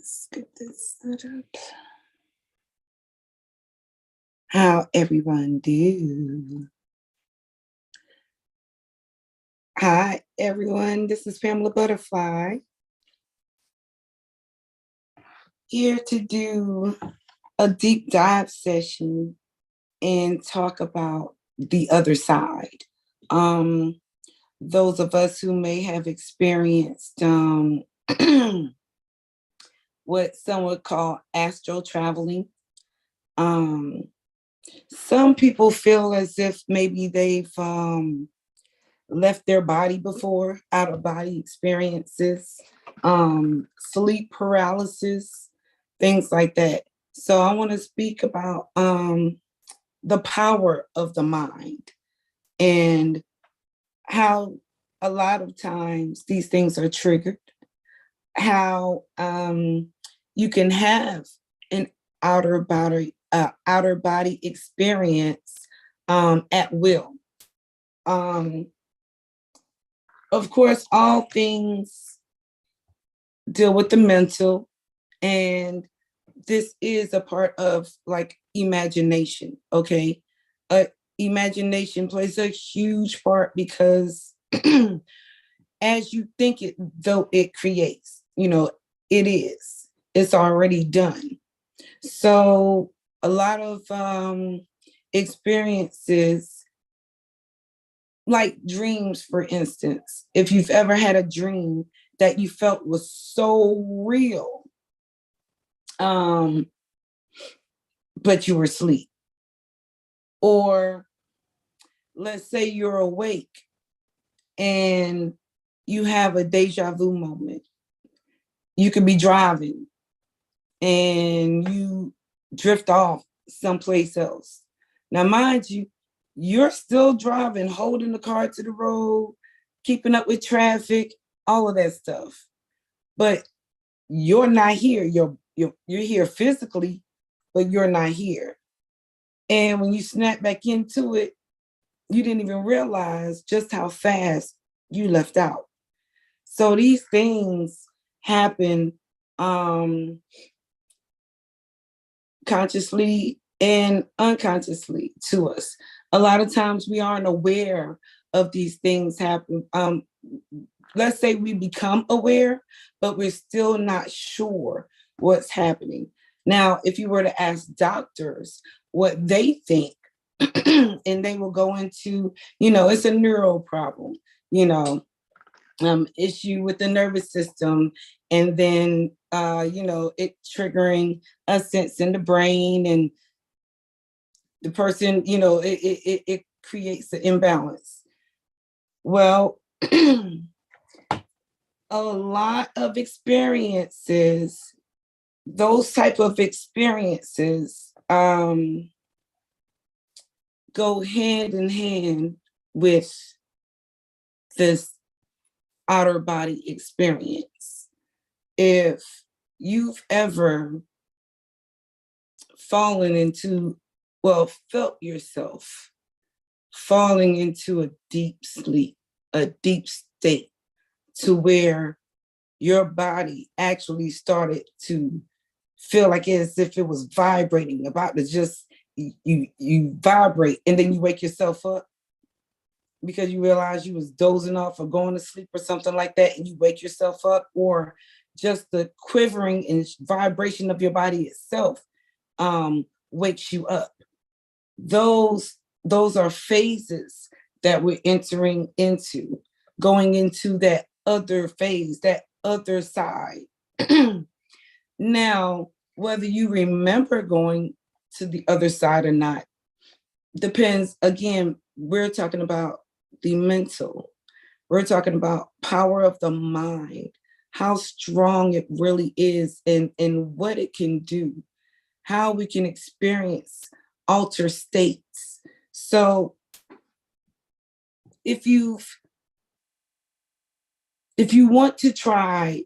Let's get this set up. How everyone do? Hi, everyone. This is Pamela ButtaFly here to do a deep dive session and talk about the other side. Those of us who may have experienced what some would call astral traveling. Some people feel as if maybe they've left their body before, out of body experiences, sleep paralysis, things like that. So I want to speak about the power of the mind and how a lot of times these things are triggered, how you can have an outer body experience at will. Of course, all things deal with the mental, and this is a part of like imagination, okay? Imagination plays a huge part because as you think it, though it creates, it is. It's already done. So a lot of experiences, like dreams, for instance, if you've ever had a dream that you felt was so real, but you were asleep. Or let's say you're awake and you have a deja vu moment. You could be driving and you drift off someplace else. Now, mind you, you're still driving, holding the car to the road, keeping up with traffic, all of that stuff. But you're not here. You're here physically, but you're not here. And when you snap back into it, you didn't even realize just how fast you left out. So these things happen consciously and unconsciously to us. A lot of times we aren't aware of these things happen. Let's say we become aware, but we're still not sure what's happening. Now, if you were to ask doctors what they think, and they will go into, it's a neural problem, issue with the nervous system, and then, it triggering a sense in the brain, and the person, it creates an imbalance. Well, a lot of experiences, those type of experiences, go hand in hand with this outer body experience. If you've ever felt yourself falling into a deep sleep, a deep state, to where your body actually started to feel like as if it was vibrating, about to just, you vibrate, and then you wake yourself up because you realize you was dozing off or going to sleep or something like that, and you wake yourself up, or just the quivering and vibration of your body itself wakes you up. Those are phases that we're entering into, going into that other phase, that other side. Now, whether you remember going to the other side or not depends. Again, we're talking about the mental. We're talking about power of the mind, how strong it really is, and what it can do, how we can experience altered states. So if you want to try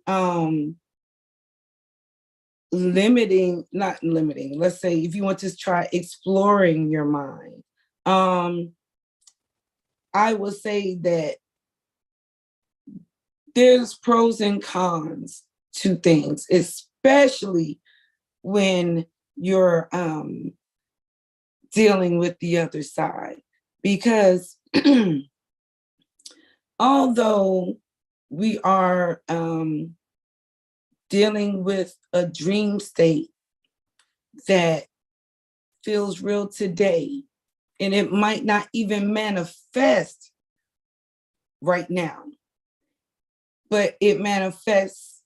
let's say if you want to try exploring your mind, I will say that there's pros and cons to things, especially when you're dealing with the other side. Because although we are dealing with a dream state that feels real today, and it might not even manifest right now, but it manifests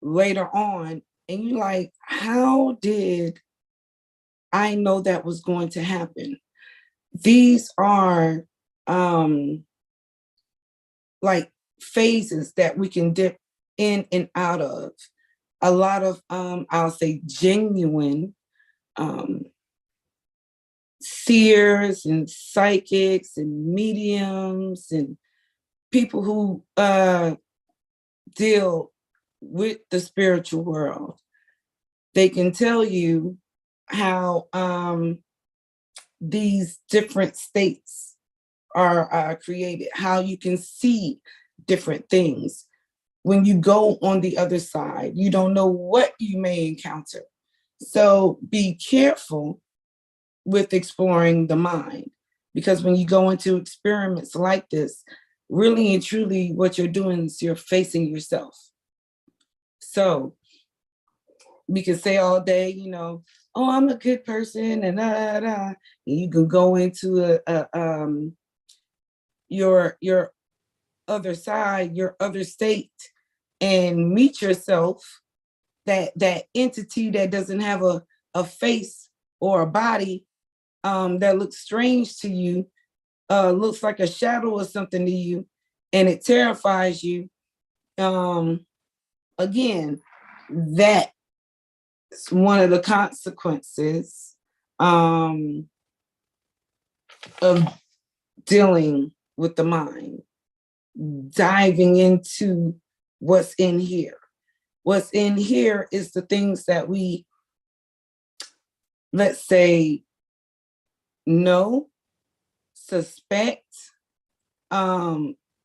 later on, and you're like, how did I know that was going to happen? These are like phases that we can dip in and out of. A lot of I'll say genuine seers and psychics and mediums and people who deal with the spiritual world. They can tell you how these different states are created, how you can see different things. When you go on the other side, you don't know what you may encounter. So be careful with exploring the mind, because when you go into experiments like this, really and truly what you're doing is you're facing yourself. So we can say all day, you know, oh, I'm a good person, and and you can go into your other side, your other state, and meet yourself, that entity that doesn't have a face or a body, that looks strange to you, looks like a shadow or something to you, and it terrifies you. Again, that's one of the consequences of dealing with the mind, diving into what's in here. What's in here is the things that we, let's say, know, suspect,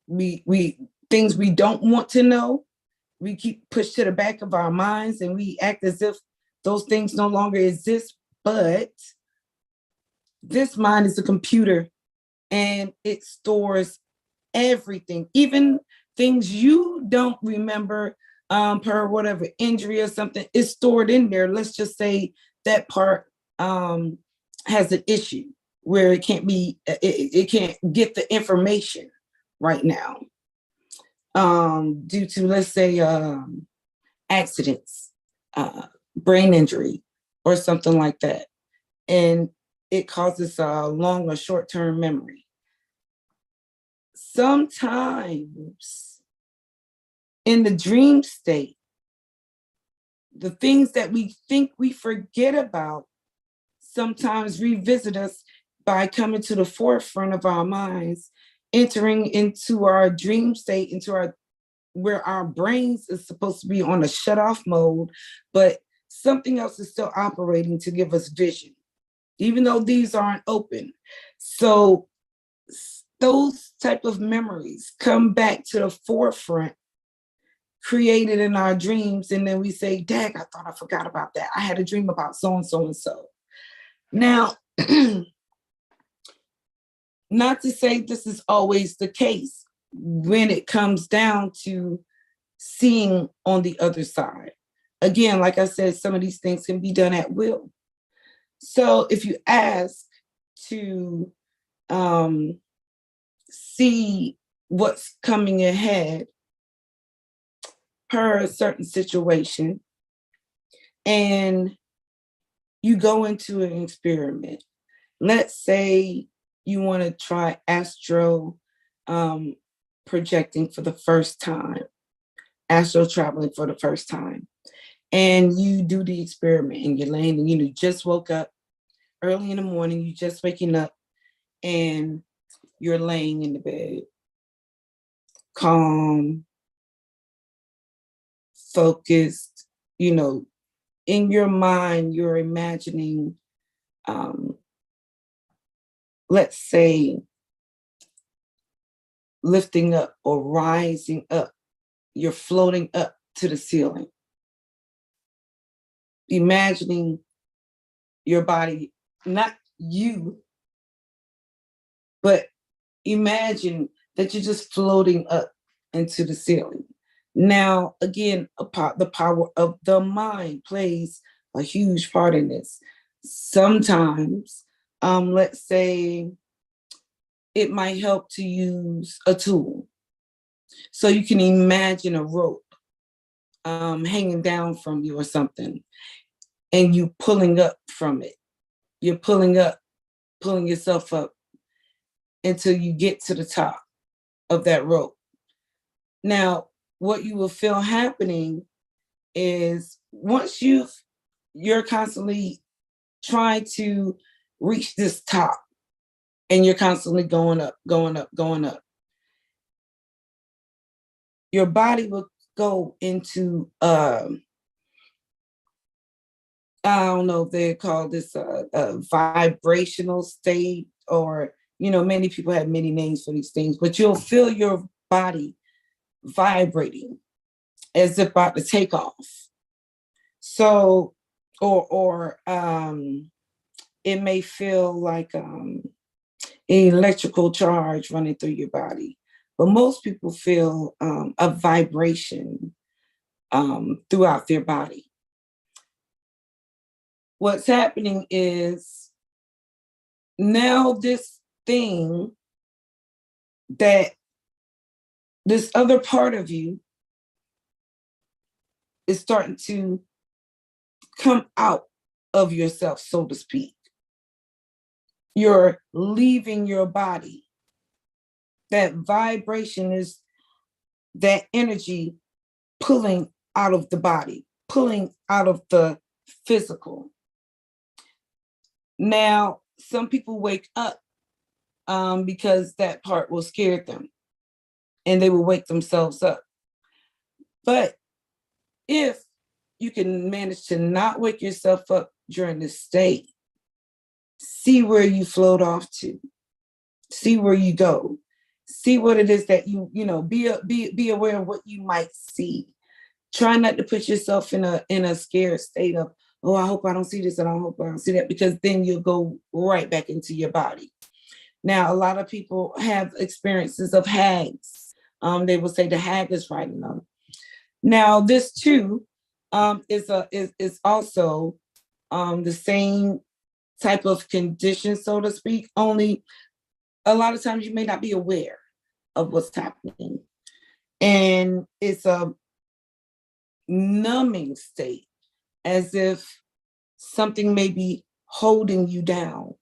we things we don't want to know, we keep pushed to the back of our minds, and we act as if those things no longer exist. But this mind is a computer, and it stores everything, even things you don't remember, per whatever injury or something is stored in there. Let's just say that part has an issue where it can't be, it can't get the information right now, due to, let's say, accidents, brain injury, or something like that. And it causes a long or short-term memory. Sometimes in the dream state, the things that we think we forget about sometimes revisit us by coming to the forefront of our minds, entering into our dream state, into our, where our brains is supposed to be on a shut off mode, but something else is still operating to give us vision, even though these aren't open. So those type of memories come back to the forefront, created in our dreams, and then we say, dag, I thought I forgot about that. I had a dream about so and so and so. Now, not to say this is always the case when it comes down to seeing on the other side. Again, like I said, some of these things can be done at will. So if you ask to see what's coming ahead per a certain situation, and you go into an experiment, let's say you want to try astro projecting for the first time, astral traveling for the first time, and you do the experiment, and you're laying, and you just woke up early in the morning, you just waking up, and you're laying in the bed, calm, focused, you know, in your mind, you're imagining, let's say, lifting up or rising up. You're floating up to the ceiling. imagining your body, not you, but imagine that you're just floating up into the ceiling. Now, again, the power of the mind plays a huge part in this. Sometimes, let's say it might help to use a tool. So you can imagine a rope hanging down from you or something, and you pulling up from it. You're pulling up, pulling yourself up until you get to the top of that rope. Now, what you will feel happening is once you're constantly trying to reach this top, and you're constantly going up, going up, going up, your body will go into I don't know if they call this a vibrational state, or many people have many names for these things, but you'll feel your body vibrating as if about to take off. So, or it may feel like an electrical charge running through your body, but most people feel a vibration throughout their body. What's happening is now this thing, that this other part of you is starting to come out of yourself, so to speak. You're leaving your body. That vibration is that energy pulling out of the body, pulling out of the physical. Now, some people wake up because that part will scare them, and they will wake themselves up. But if you can manage to not wake yourself up during this state, see where you float off to, see where you go, see what it is that be aware of what you might see. Try not to put yourself in a scared state of, oh, I hope I don't see this and I hope I don't see that, because then you'll go right back into your body. Now, a lot of people have experiences of hags. They will say the hag is riding them. Now, this too is also the same type of condition, so to speak, only a lot of times you may not be aware of what's happening. And it's a numbing state, as if something may be holding you down,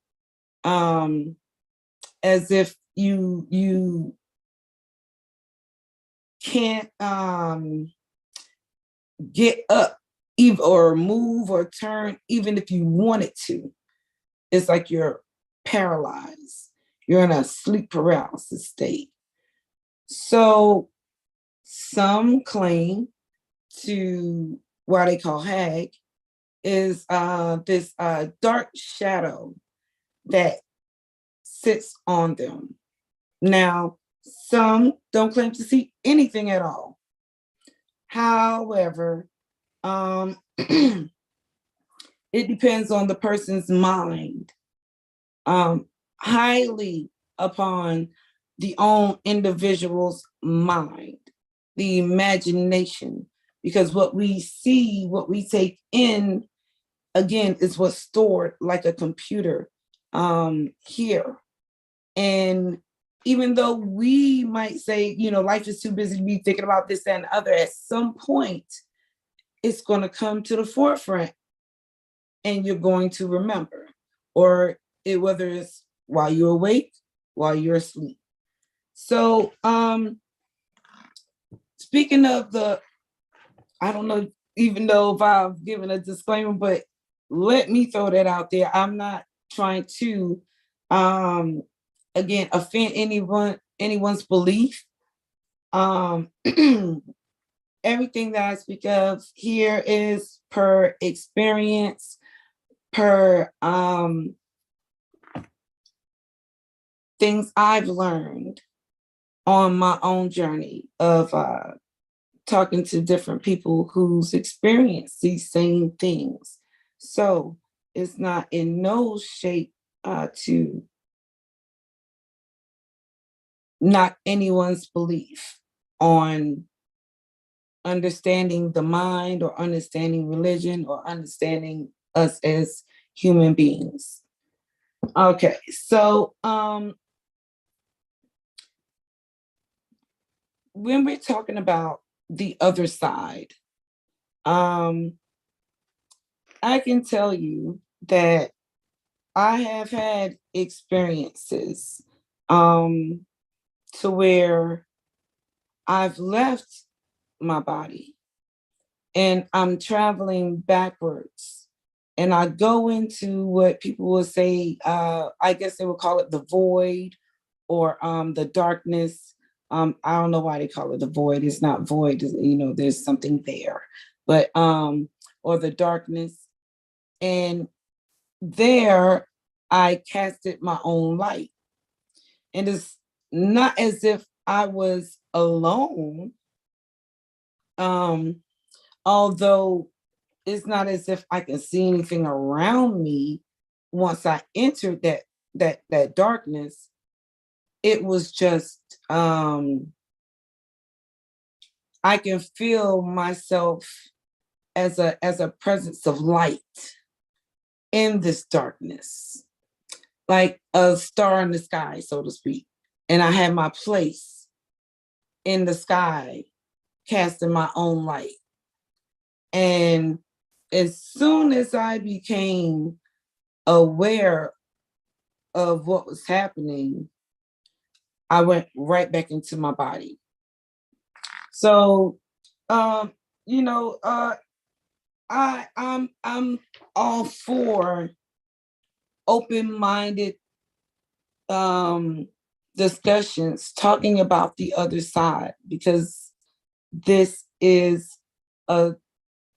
as if you can't get up or move or turn, even if you wanted to. It's like you're paralyzed. You're in a sleep paralysis state. So some claim to what they call hag is this dark shadow that sits on them. Now, some don't claim to see anything at all. However, it depends on the person's mind, highly upon the own individual's mind, the imagination, because what we see, what we take in, again, is what's stored like a computer here. And even though we might say, life is too busy to be thinking about this, that, and the other, at some point, it's going to come to the forefront and you're going to remember, or whether it's while you're awake, while you're asleep. So speaking of I don't know, even though if I've given a disclaimer, but let me throw that out there. I'm not trying to, again, offend anyone's belief. Everything that I speak of here is per experience, per things I've learned on my own journey of talking to different people who's experienced these same things. So it's not in no shape to knock anyone's belief on understanding the mind or understanding religion or understanding us as human beings. Okay, so when we're talking about the other side, I can tell you that I have had experiences to where I've left my body and I'm traveling backwards. And I go into what people will say, I guess they would call it the void or the darkness. I don't know why they call it the void. It's not void, you know, there's something there. But or the darkness. And there I casted my own light. And it's not as if I was alone. Although it's not as if I can see anything around me once I entered that darkness. It was just I can feel myself as a presence of light in this darkness, like a star in the sky, so to speak. And I had my place in the sky, casting my own light. And as soon as I became aware of what was happening, I went right back into my body. So, you know, I'm all for open-minded discussions, talking about the other side, because this is a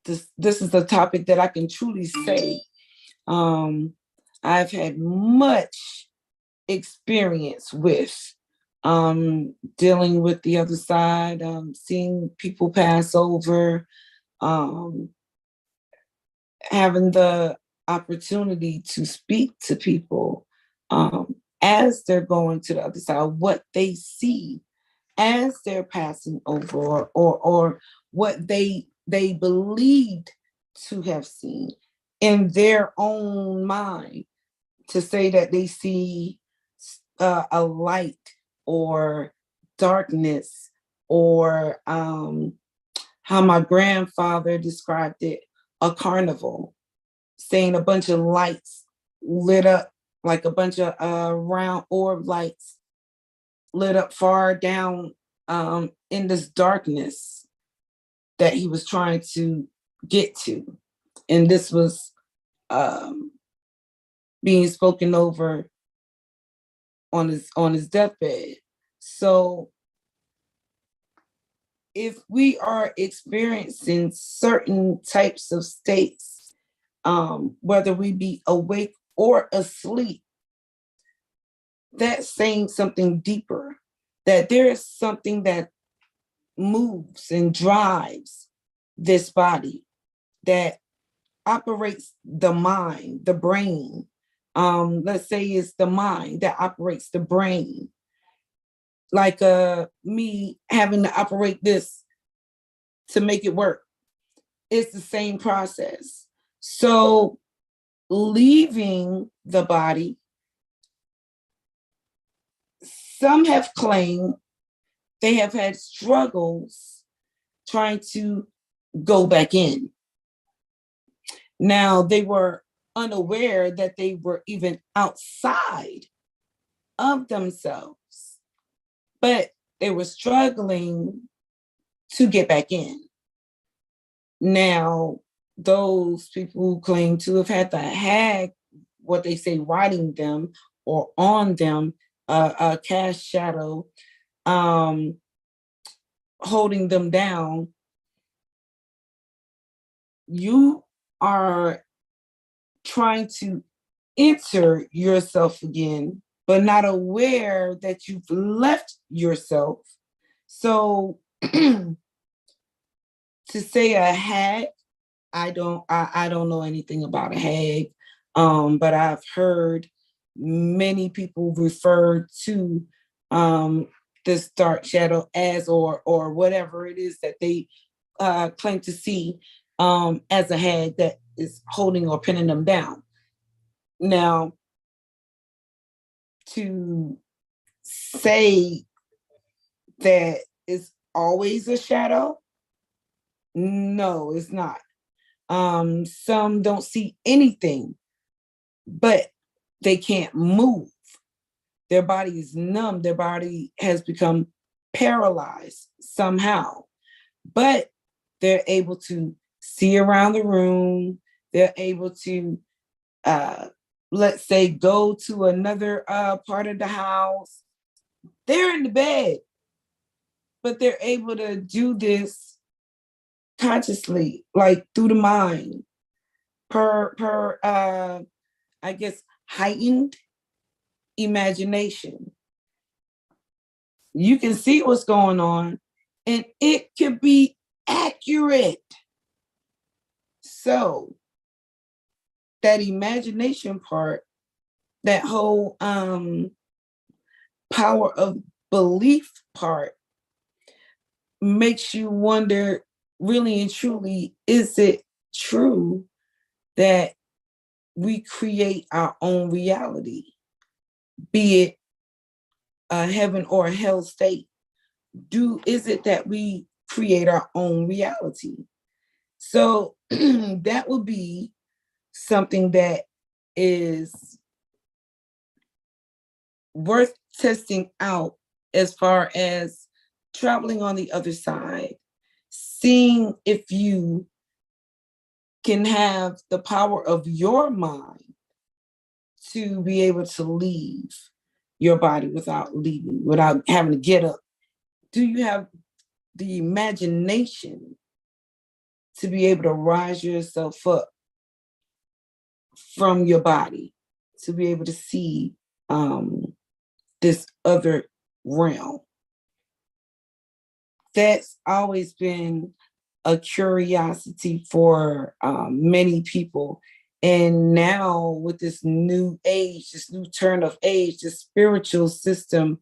this is a topic that I can truly say I've had much experience with, dealing with the other side, seeing people pass over, having the opportunity to speak to people as they're going to the other side, what they see as they're passing over, or what they believed to have seen in their own mind, to say that they see a light or darkness, or how my grandfather described it, a carnival, saying a bunch of lights lit up, like a bunch of round orb lights lit up far down in this darkness that he was trying to get to. And this was being spoken over on his deathbed. So if we are experiencing certain types of states, whether we be awake or asleep, that's saying something deeper, that there is something that moves and drives this body, that operates the mind, the brain. Let's say it's the mind that operates the brain. Like me having to operate this to make it work. It's the same process. So leaving the body, some have claimed they have had struggles trying to go back in. Now, they were unaware that they were even outside of themselves, but they were struggling to get back in. Now, those people who claim to have had the hag, what they say, riding them or on them, a cast shadow, holding them down, you are trying to enter yourself again, but not aware that you've left yourself. So To say a hag, I don't know anything about a hag, but I've heard many people refer to this dark shadow as or whatever it is that they claim to see as a hag that is holding or pinning them down. Now, to say that it's always a shadow, no, it's not. Some don't see anything, but they can't move. Their body is numb. Their body has become paralyzed somehow, but they're able to see around the room. They're able to, let's say, go to another part of the house. They're in the bed, but they're able to do this consciously, like through the mind, per I guess heightened imagination. You can see what's going on, and it could be accurate. So that imagination part, that whole power of belief part, makes you wonder, really and truly, is it true that we create our own reality, be it a heaven or a hell state? Is it that we create our own reality? So that would be something that is worth testing out, as far as traveling on the other side, seeing if you can have the power of your mind to be able to leave your body without having to get up. Do you have the imagination to be able to rise yourself up from your body, to be able to see this other realm? That's always been a curiosity for many people. And now with this new age, this new turn of age, the spiritual system,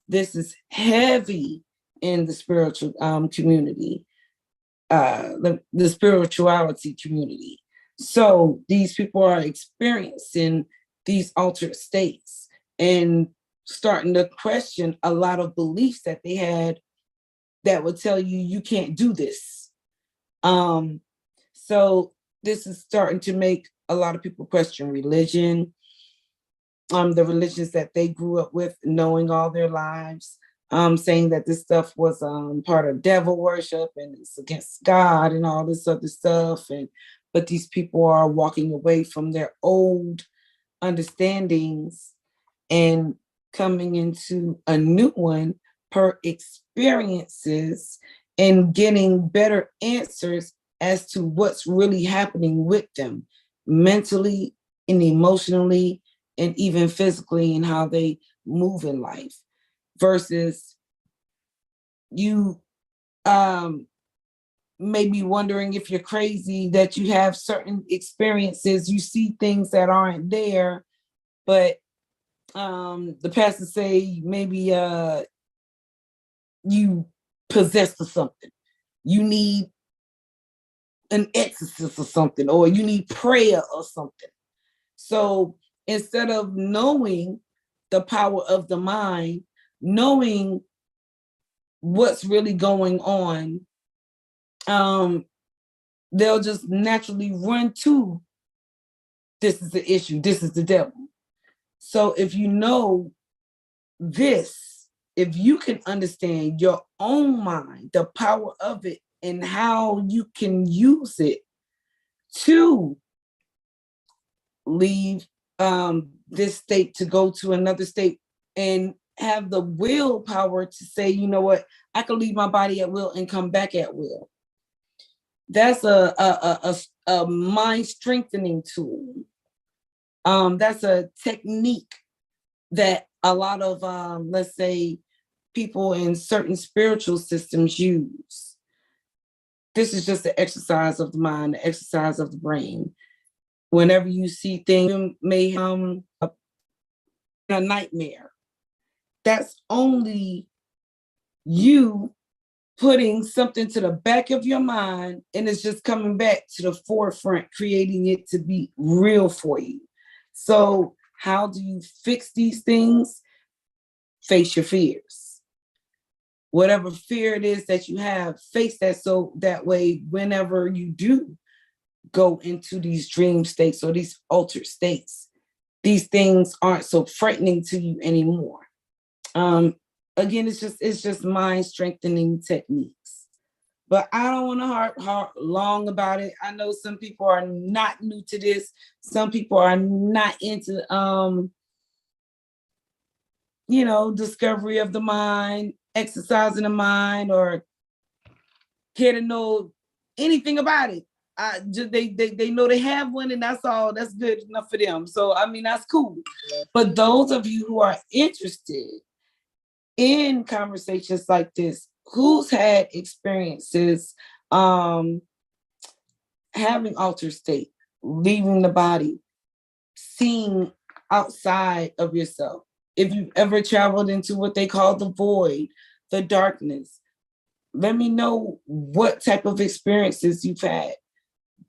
this is heavy in the spiritual community, the spirituality community. So these people are experiencing these altered states and starting to question a lot of beliefs that they had that would tell you you can't do this. So this is starting to make a lot of people question religion, the religions that they grew up with, knowing all their lives, saying that this stuff was part of devil worship and it's against God and all this other stuff. But these people are walking away from their old understandings and coming into a new one per experiences and getting better answers as to what's really happening with them mentally and emotionally and even physically, and how they move in life, versus you may be wondering if you're crazy, that you have certain experiences, you see things that aren't there, but the pastor say maybe you possessed of something, you need an exorcist or something, or you need prayer or something. So instead of knowing the power of the mind, knowing what's really going on, they'll just naturally run to, this is the issue, this is the devil. So if you know this, if you can understand your own mind, the power of it, and how you can use it to leave this state to go to another state, and have the willpower to say, you know what, I can leave my body at will and come back at will. That's a mind strengthening tool. That's a technique that a lot of, let's say, people in certain spiritual systems use. this is just the exercise of the mind, the exercise of the brain. Whenever you see things, you may a nightmare. That's only you putting something to the back of your mind, and it's just coming back to the forefront, creating it to be real for you. So how do you fix these things? Face your fears. Whatever fear it is that you have, face that, so that way whenever you do go into these dream states or these altered states, these things aren't so frightening to you anymore. Again, it's just mind strengthening techniques. But I don't want to harp long about it. I know some people are not new to this. Some people are not into discovery of the mind, exercising the mind, or care to know anything about it. They know they have one, and that's all. That's good enough for them. So I mean, that's cool. But those of you who are interested in conversations like this, who's had experiences having altered state, leaving the body, seeing outside of yourself. If you've ever traveled into what they call the void, the darkness, let me know what type of experiences you've had.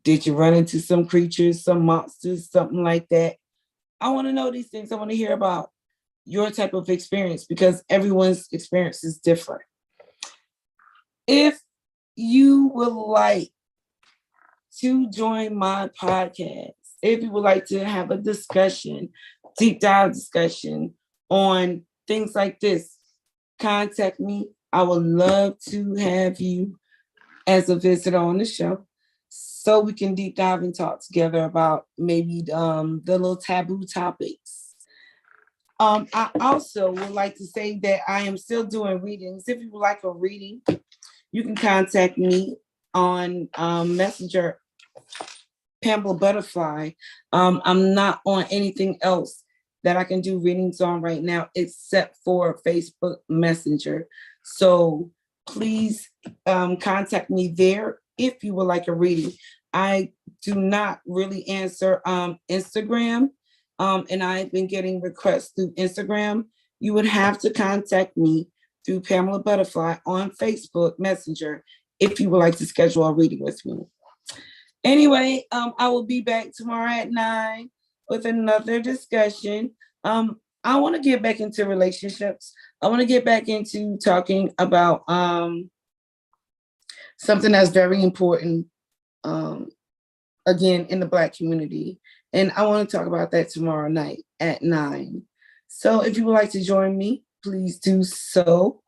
Did you run into some creatures, some monsters, something like that? I want to know these things. I want to hear about your type of experience, because everyone's experience is different. If you would like to join my podcast, if you would like to have a discussion, deep dive discussion on things like this, contact me. I would love to have you as a visitor on the show, so we can deep dive and talk together about maybe the little taboo topics. I also would like to say that I am still doing readings. If you would like a reading, you can contact me on Messenger, Pamela ButtaFly. I'm not on anything else that I can do readings on right now except for Facebook Messenger. So please contact me there if you would like a reading. I do not really answer Instagram, and I've been getting requests through Instagram. You would have to contact me through Pamela ButtaFly on Facebook Messenger if you would like to schedule a reading with me. Anyway, I will be back tomorrow at 9 with another discussion. I want to get back into relationships. I want to get back into talking about something that's very important, again, in the Black community. And I want to talk about that tomorrow night at 9. So if you would like to join me, please do so.